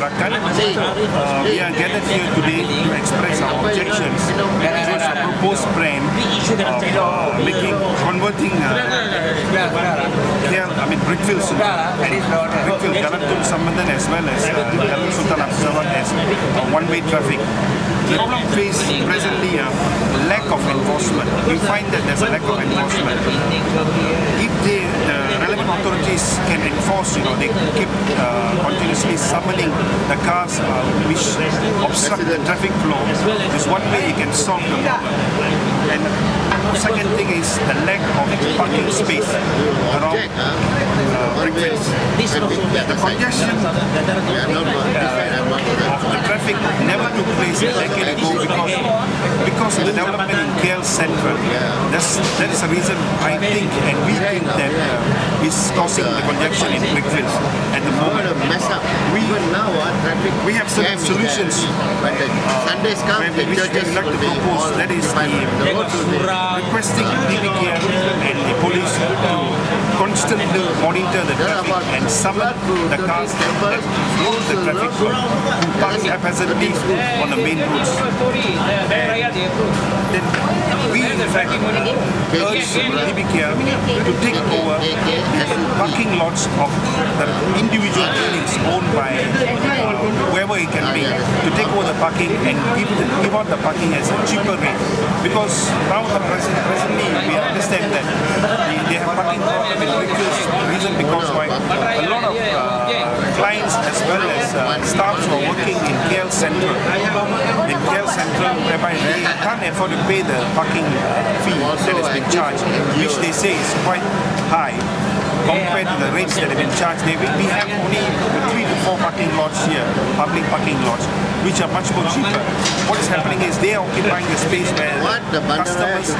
gerakan. We are gathered here today to express our objections towards a proposed plan of converting Brickfields, Jalan Sultan Samad as well as Jalan Sultan Abdul Samad as one-way traffic. The problem faced presently a lack of enforcement. We find that there's a lack of enforcement. If the relevant authorities can enforce, they keep continuously summoning the cars which obstruct the traffic flow. There's one way you can solve the problem. And the second thing is the lack of parking space around Brickfields. The congestion of the traffic never took place a decade ago because of the development in KL Central. That is the reason I think and we think that is causing the congestion in Brickfields at the moment. We have certain solutions which we would like to propose. That is requesting DPKM and the police to constantly monitor the traffic and summon the cars that block the traffic who park haphazardly on the main roads. Then we in fact urge DPKM to take over the parking lots of the individual buildings owned by whoever it can be, to take over the parking and give out the parking as a cheaper rate. Because now presently we understand that they have parking problem in Brickfields. Reason because why a lot of clients as well as staffs who are working in KL Central, whereby they can't afford to pay the parking fee that has been charged, which they say is quite high compared to the rates that have been charged. We have only 3 to 4 parking lots here, public parking lots, which are much more cheaper. What is happening is they are occupying the space where customers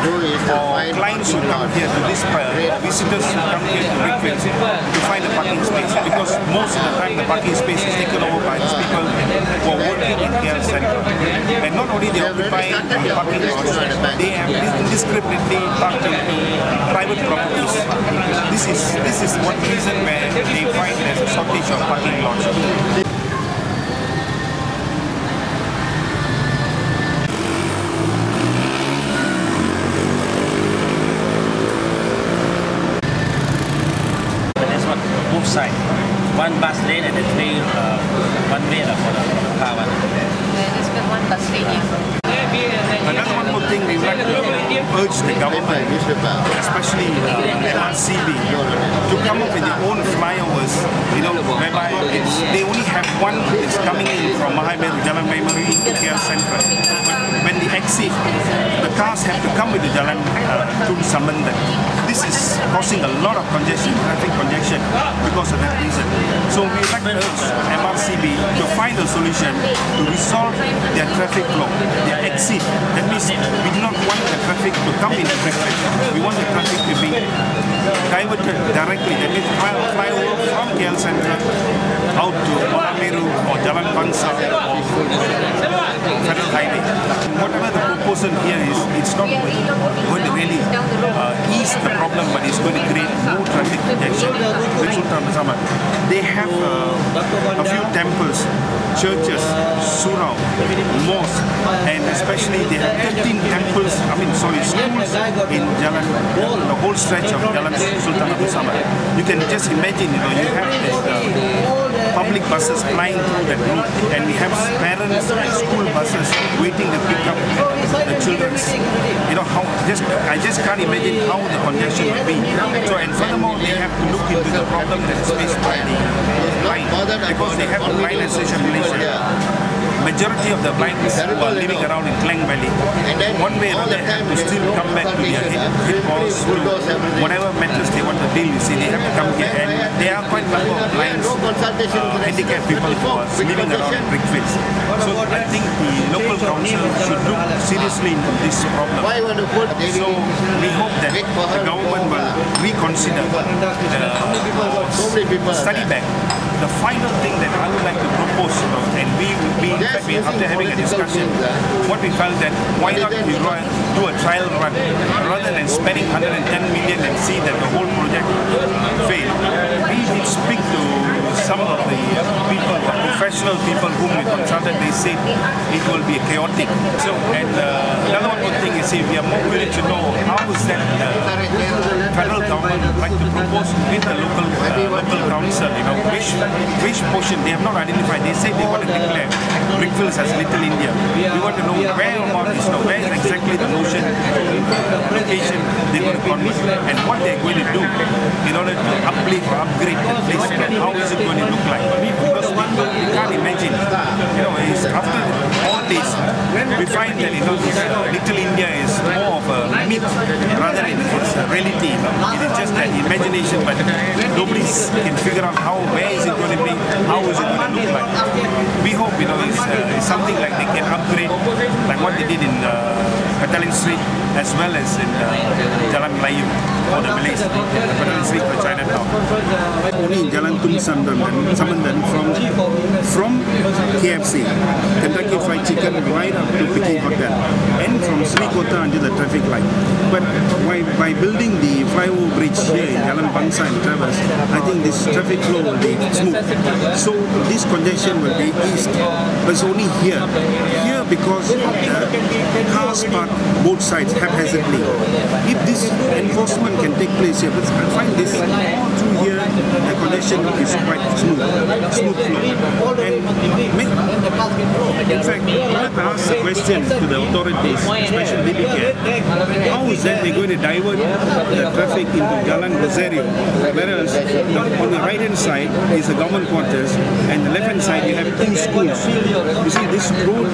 or clients who come here to this or visitors who come here to Brickfields to find a parking space, because most of the time the parking space is taken over by these people who are working in KL Central. And not only they are occupying parking lots, they have indiscriminately parked into private properties. This is one reason where they find there's a shortage of parking lots. Both sides. One bus lane and then one way for the car one. There's been one bus lane here. Another one more thing we would like to urge the government, especially MRCB, to come up with their own flyovers, whereby they only have one that's coming in from Jalan Maimari to KL Central. When they exit, the cars have to come with the Jalan Sultan Samad. This is causing a lot of congestion, traffic congestion, because of that reason. So we would like to urge MRCB to find a solution to resolve their traffic flow, their exit. That means we do not want the traffic to come into Brickfields. We want the traffic to be diverted directly. That means fly over from KL Central out to Meru or Jalan Bangsa or Federal Highway. Whatever the proposal here is, it's not going to really ease the problem, but it's going to create more traffic congestion. Sultan Abdul Samad, they have a few temples, churches, surau, mosques, and especially they have 13 temples, schools in Jalan, the whole stretch of Jalan Sultan Abdul Samad. You can just imagine, you have this public buses flying through that route, and we have parents and school buses waiting to pick up the children. I just can't imagine how the congestion will be. So, and furthermore, they have to look into the problem that is faced by the blind, because they have the blind association in Malaysia. Majority of the blind who are living around in Klang Valley, one way or another, have to still come back to their hit balls, to whatever matters they want to deal with. They have to come here, and there are quite a number of blind, handicapped people who are living around in Brickfields. So I think the local council should look seriously into this problem. So we hope that the government will reconsider, study back. The final thing that I would like to propose, and after having a discussion, what we felt that why not we do a trial run rather than spending 110 million and see that the whole project failed. We did speak to some of the people, professional people whom we consulted, they said it will be chaotic. So, and another one good thing is, we are more willing to know how is that federal government would like to propose with the local council, which portion they have not identified. They say they want to declare Brickfields as Little India. We want to know where about this, where is exactly the location they're going to convert and what they're going to do in order to uplift or upgrade the place. How is it going to look like? Because we can't imagine. After all this, we find that Little India is more of a myth rather than it's a reality. It is just an imagination, but nobody can figure out where is it going to be, how is it going to look like. We hope it's something like they can upgrade, like what they did in Petaling Street as well as in Jalan Melayu for the Malays, Petaling Street for Chinatown. Only in Jalan Sultan Abdul Samad from KFC, Kentucky Fried Chicken, right up to Peking Hotel, and from Sri Kota until the traffic light. But by building the flyover bridge here in Jalan Bangsa and Travers, I think this traffic flow will be smooth. So this congestion will be eased. But it's only here because the cars park both sides haphazardly. If this enforcement can take place here, but I find this all through here, the congestion is quite smooth flow. And in fact, I have to ask a question to the authorities, especially DBK, how is that they're going to divert the traffic into Jalan Rosario, whereas on the right hand side is the government quarters and the left hand side you have two schools. You see, this road,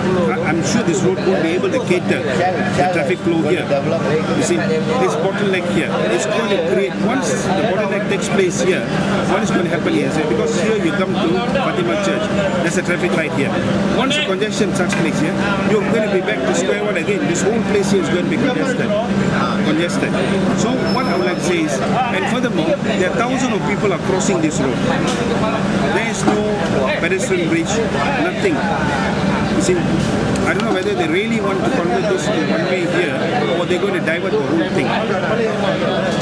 I'm sure this road won't be able to cater the traffic flow here. You see, this bottleneck here, it's going to create, once the bottleneck takes place here, what is going to happen here? Because here you come to Fatima Church, there's a traffic light here. Once the congestion takes place here, you're going to be back to square one again. This whole place here is going to be congested. So what I would like to say is, and furthermore, there are thousands of people are crossing this road. There is no pedestrian bridge, nothing. You see, I don't know whether they really want to convert this to one way here or they're going to divert the whole thing.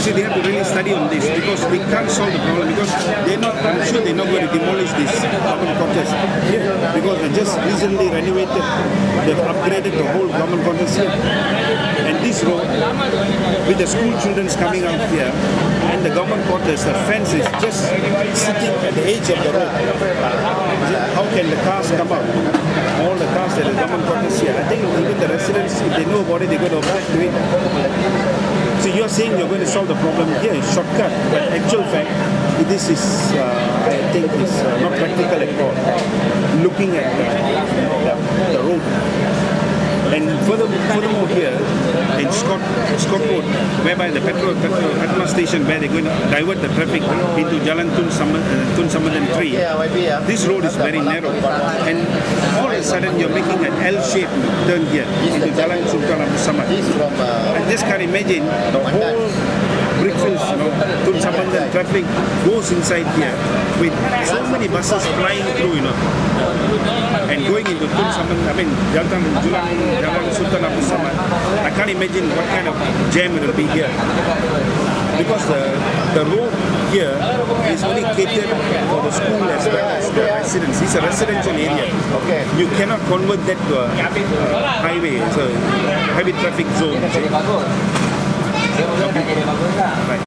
See, they have to really study on this because we can't solve the problem because I'm sure they're not going to demolish this government quarters here because they just recently renovated, they've upgraded the whole government quarters here. And this road, with the school children coming out here and the government quarters, the fence is just sitting at the edge of the road. How can the cars come out? All the cars that the government quarters here. I think even the residents, if they know about it, they're going to object to it. So you're saying you're going to solve the problem here, shortcut, but actual fact, this is, I think, is not practical at all. Looking at the road. And furthermore here, in Scott Road, whereby the petrol station where they're going to divert the traffic into Jalan Sultan Samad 3, this road is very narrow. And all of a sudden you're making an L-shaped turn here into Jalan Sultan Abdul Samad. I just can't imagine the whole Brickfields, Sultan Samad traffic goes inside here with so many buses flying through, and going into Jalan Sultan Abdul Samad. I can't imagine what kind of jam it will be here. Because the road here is only catered for the school as well as the residents. It's a residential area. You cannot convert that to a highway. It's a heavy traffic zone. Right.